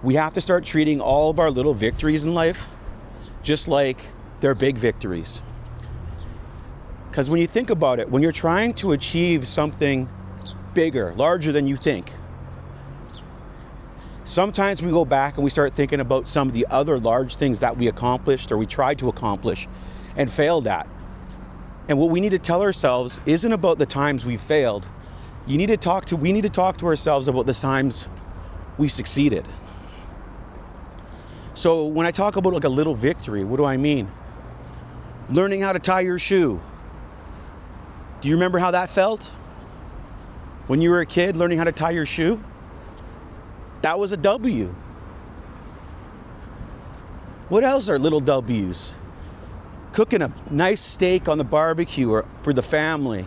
we have to start treating all of our little victories in life just like they're big victories. Because when you think about it, when you're trying to achieve something bigger, larger than you think, sometimes we go back and we start thinking about some of the other large things that we accomplished or we tried to accomplish and failed at. And what we need to tell ourselves isn't about the times we failed. We need to talk to ourselves about the times we succeeded. So when I talk about like a little victory, what do I mean? Learning how to tie your shoe. Do you remember how that felt? When you were a kid, learning how to tie your shoe? That was a W. What else are little W's? Cooking a nice steak on the barbecue or for the family.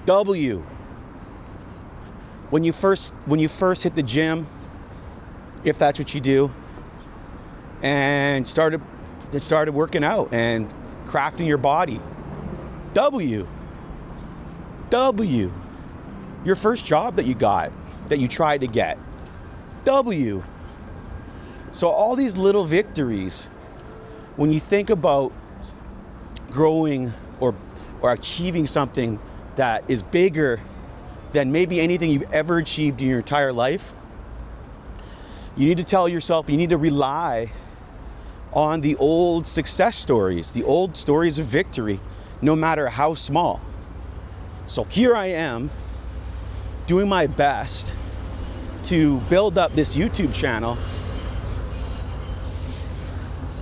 W. When you first hit the gym, if that's what you do, and started working out and crafting your body. W. W. Your first job that you got, that you tried to get. W. So all these little victories, when you think about growing or achieving something that is bigger than maybe anything you've ever achieved in your entire life, you need to tell yourself, you need to rely on the old success stories, the old stories of victory, no matter how small. So here I am doing my best to build up this YouTube channel,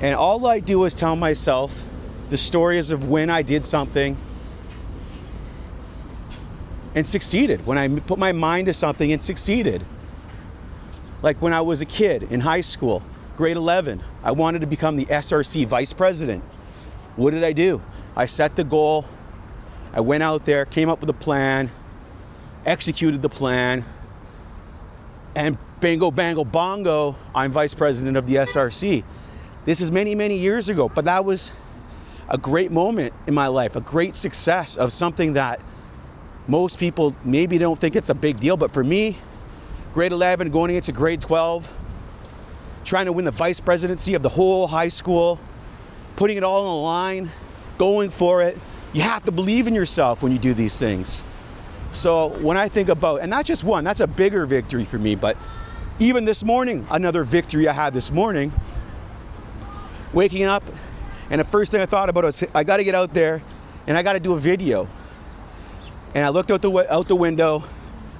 and all I do is tell myself the stories of when I did something and succeeded, when I put my mind to something and succeeded. Like when I was a kid in high school, grade 11, I wanted to become the SRC vice president. What did I do? I set the goal, I went out there, came up with a plan, executed the plan, and bingo, bango, bongo, I'm vice president of the SRC. This is many, many years ago, but that was a great moment in my life, a great success of something that most people maybe don't think it's a big deal, but for me, grade 11 going into grade 12, trying to win the vice presidency of the whole high school, putting it all on the line, going for it. You have to believe in yourself when you do these things. So when I think about, and not just one, that's a bigger victory for me, but even this morning, another victory I had this morning, waking up, and the first thing I thought about was, I gotta get out there and I gotta do a video. And I looked out the window.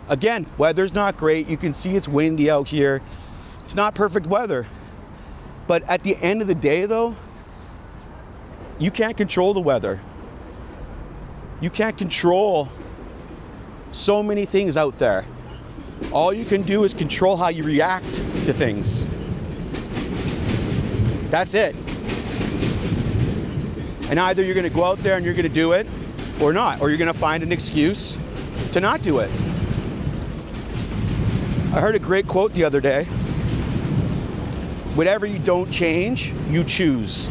Again, weather's not great. You can see it's windy out here. It's not perfect weather. But at the end of the day though, you can't control the weather. You can't control so many things out there. All you can do is control how you react to things. That's it. And either you're gonna go out there and you're gonna do it or not, or you're gonna find an excuse to not do it. I heard a great quote the other day. Whatever you don't change, you choose.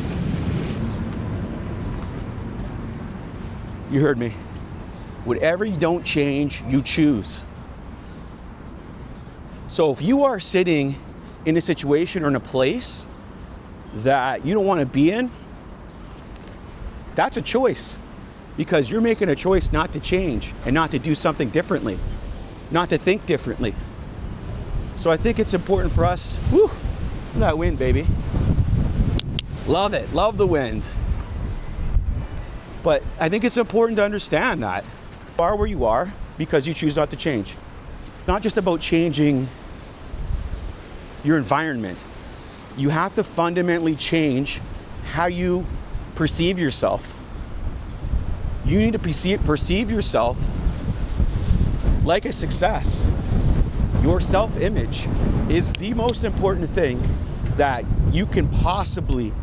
You heard me. Whatever you don't change, you choose. So if you are sitting in a situation or in a place that you don't want to be in, that's a choice, because you're making a choice not to change and not to do something differently, not to think differently. So I think it's important for us, look at that wind, baby. Love it, love the wind. But I think it's important to understand that you are where you are because you choose not to change. Not just about changing your environment. You have to fundamentally change how you perceive yourself. You need to perceive yourself like a success. Your self-image is the most important thing that you can possibly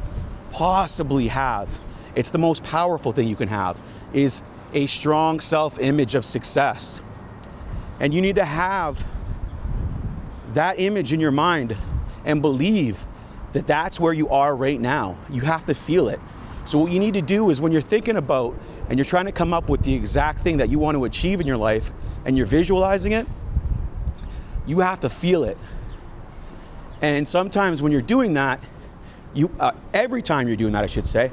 have. It's the most powerful thing you can have, is a strong self-image of success. And you need to have that image in your mind and believe that that's where you are right now. You have to feel it. So what you need to do is, when you're thinking about and you're trying to come up with the exact thing that you want to achieve in your life and you're visualizing it, you have to feel it. And sometimes when you're doing that, every time you're doing that, I should say,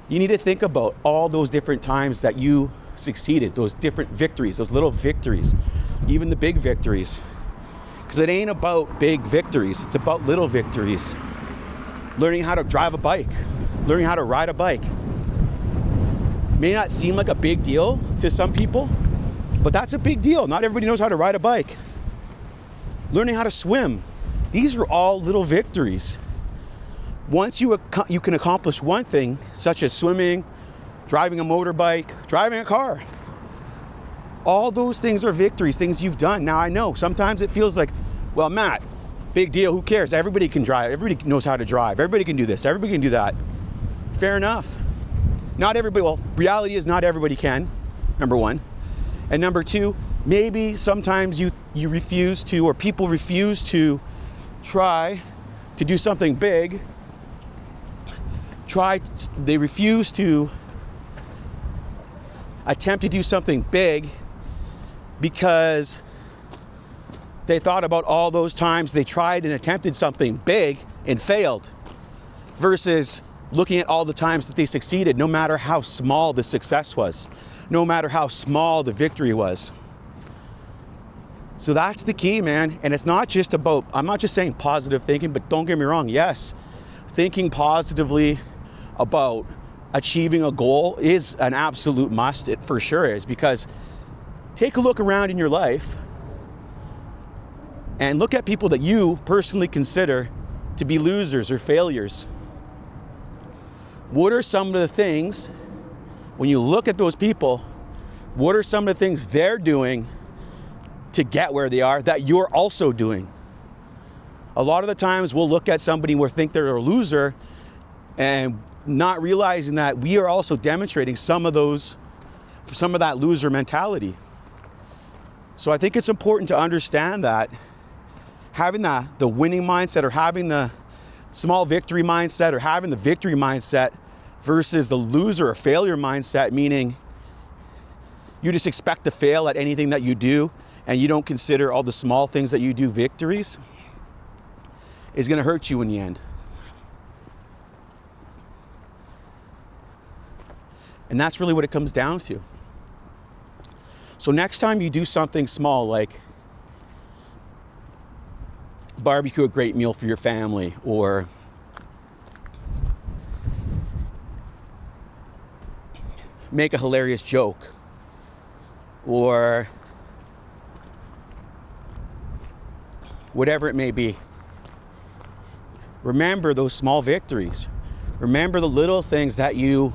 you need to think about all those different times that you succeeded, those different victories, those little victories, even the big victories. Because it ain't about big victories, it's about little victories. Learning how to drive a bike, learning how to ride a bike. May not seem like a big deal to some people, but that's a big deal. Not everybody knows how to ride a bike. Learning how to swim. These are all little victories. Once you can accomplish one thing, such as swimming, driving a motorbike, driving a car, all those things are victories, things you've done. Now I know sometimes it feels like, well, Matt, big deal, who cares? Everybody can drive, everybody knows how to drive, everybody can do this, everybody can do that. Fair enough. Not everybody, well, reality is not everybody can, number one. And number two, maybe sometimes you refuse to, or people refuse to try to do something big. They refuse to attempt to do something big because they thought about all those times they tried and attempted something big and failed, versus looking at all the times that they succeeded, no matter how small the success was, no matter how small the victory was. So that's the key, man. And it's not just about, I'm not just saying positive thinking, but don't get me wrong, yes, thinking positively about achieving a goal is an absolute must. It for sure is, because take a look around in your life and look at people that you personally consider to be losers or failures. What are some of the things, when you look at those people, what are some of the things they're doing to get where they are that you're also doing? A lot of the times we'll look at somebody and we'll think they're a loser, and not realizing that we are also demonstrating some of that loser mentality. So I think it's important to understand that having the winning mindset, or having the small victory mindset, or having the victory mindset versus the loser or failure mindset, meaning you just expect to fail at anything that you do and you don't consider all the small things that you do victories, is going to hurt you in the end. And that's really what it comes down to. So next time you do something small, like barbecue a great meal for your family, or make a hilarious joke, or whatever it may be, remember those small victories. Remember the little things that you've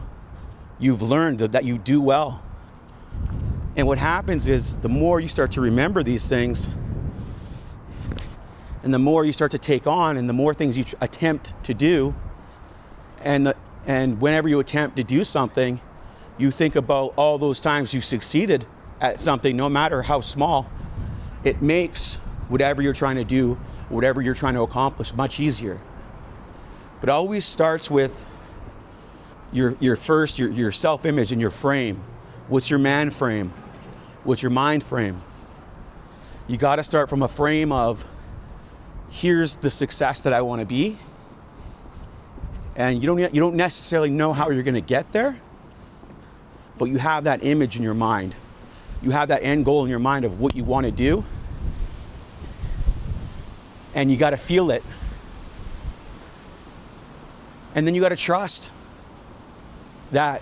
learned that you do well. And what happens is, the more you start to remember these things, and the more you start to take on, and the more things you attempt to do, and whenever you attempt to do something, you think about all those times you succeeded at something, no matter how small. It makes whatever you're trying to do, whatever you're trying to accomplish, much easier. But it always starts with your self-image and your frame. What's your man frame? What's your mind frame? You got to start from a frame of, here's the success that I want to be. And you don't necessarily know how you're going to get there, but you have that image in your mind. You have that end goal in your mind of what you want to do. And you got to feel it. And then you got to trust that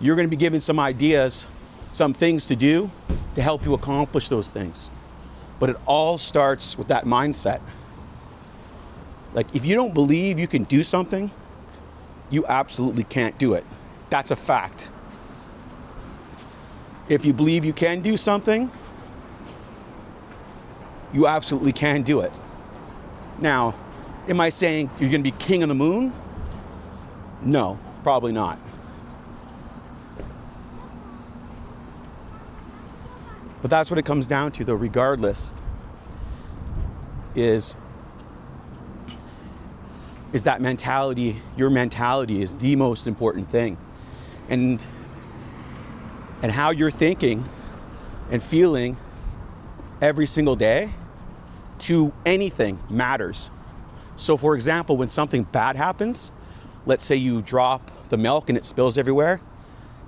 you're going to be given some ideas, some things to do to help you accomplish those things. But it all starts with that mindset. Like, if you don't believe you can do something, you absolutely can't do it. That's a fact. If you believe you can do something, you absolutely can do it. Now, am I saying you're going to be king of the moon? No, probably not. But that's what it comes down to, though, regardless, is that mentality. Your mentality is the most important thing. And how you're thinking and feeling every single day to anything matters. So for example, when something bad happens, let's say you drop the milk and it spills everywhere,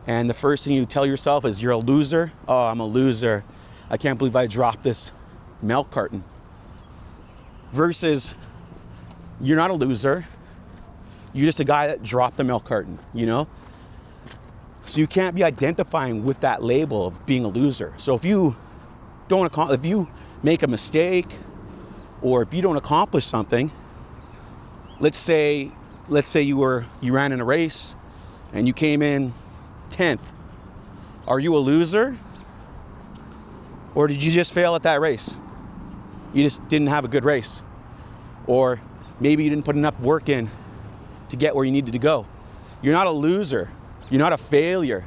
and the first thing you tell yourself is you're a loser. Oh, I'm a loser. I can't believe I dropped this milk carton. Versus, you're not a loser. You're just a guy that dropped the milk carton, you know? So you can't be identifying with that label of being a loser. So if you make a mistake, or if you don't accomplish something, let's say you ran in a race and you came in 10th. Are you a loser? Or did you just fail at that race? You just didn't have a good race. Or maybe you didn't put enough work in to get where you needed to go. You're not a loser. You're not a failure,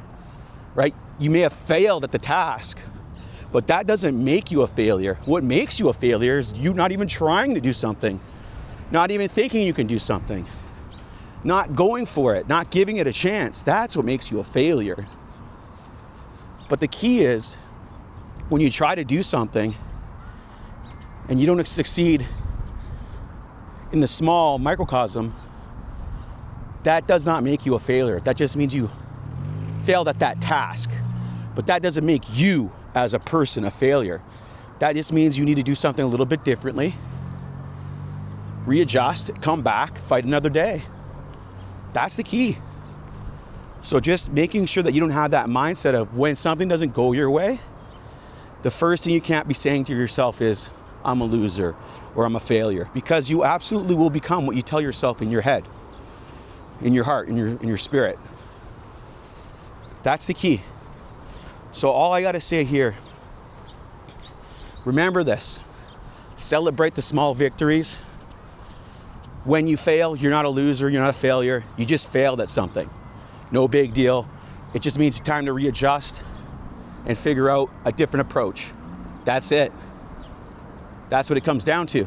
right? You may have failed at the task, but that doesn't make you a failure. What makes you a failure is you not even trying to do something, not even thinking you can do something, not going for it, not giving it a chance. That's what makes you a failure. But the key is, when you try to do something and you don't succeed in the small microcosm, that does not make you a failure. That just means you failed at that task. But that doesn't make you as a person a failure. That just means you need to do something a little bit differently, readjust, come back, fight another day. That's the key. So just making sure that you don't have that mindset of when something doesn't go your way, the first thing you can't be saying to yourself is, I'm a loser or I'm a failure, because you absolutely will become what you tell yourself in your head, in your heart, in your spirit. That's the key. So all I gotta say here, remember this, celebrate the small victories. When you fail, you're not a loser, you're not a failure, you just failed at something. No big deal. It just means it's time to readjust and figure out a different approach. That's it. That's what it comes down to.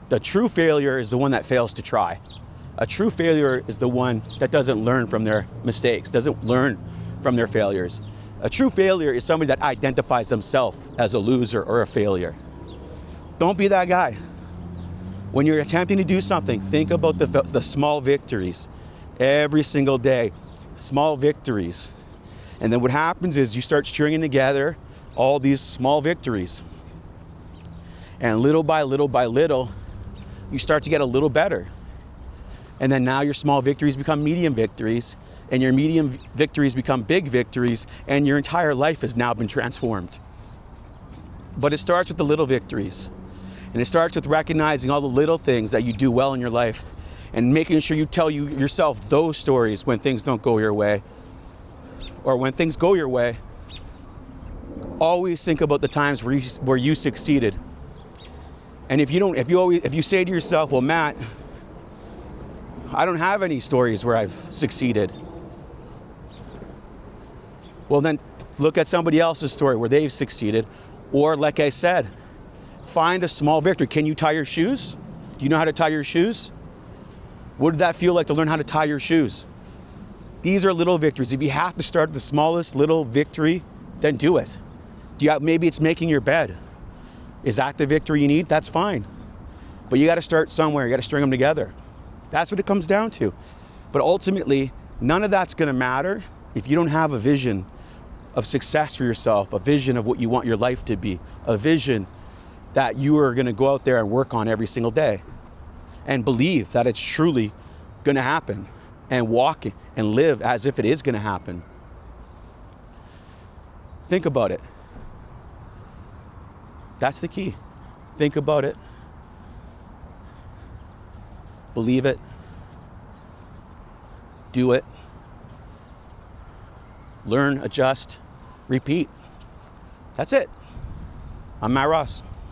The true failure is the one that fails to try. A true failure is the one that doesn't learn from their mistakes, doesn't learn from their failures. A true failure is somebody that identifies themselves as a loser or a failure. Don't be that guy. When you're attempting to do something, think about the small victories every single day, small victories. And then what happens is you start stringing together all these small victories. And little by little by little, you start to get a little better. And then now your small victories become medium victories, and your medium victories become big victories, and your entire life has now been transformed. But it starts with the little victories. And it starts with recognizing all the little things that you do well in your life and making sure you tell yourself those stories when things don't go your way. Or when things go your way, always think about the times where you succeeded. And if you say to yourself, well, Matt, I don't have any stories where I've succeeded. Well, then look at somebody else's story where they've succeeded. Or like I said, find a small victory. Can you tie your shoes? Do you know how to tie your shoes? What did that feel like to learn how to tie your shoes? These are little victories. If you have to start with the smallest little victory, then do it. Maybe it's making your bed. Is that the victory you need? That's fine. But you got to start somewhere. You got to string them together. That's what it comes down to. But ultimately, none of that's going to matter if you don't have a vision of success for yourself, a vision of what you want your life to be, a vision that you are going to go out there and work on every single day and believe that it's truly going to happen and walk and live as if it is going to happen. Think about it. That's the key. Think about it. Believe it. Do it. Learn, adjust, repeat. That's it. I'm Matt Ross.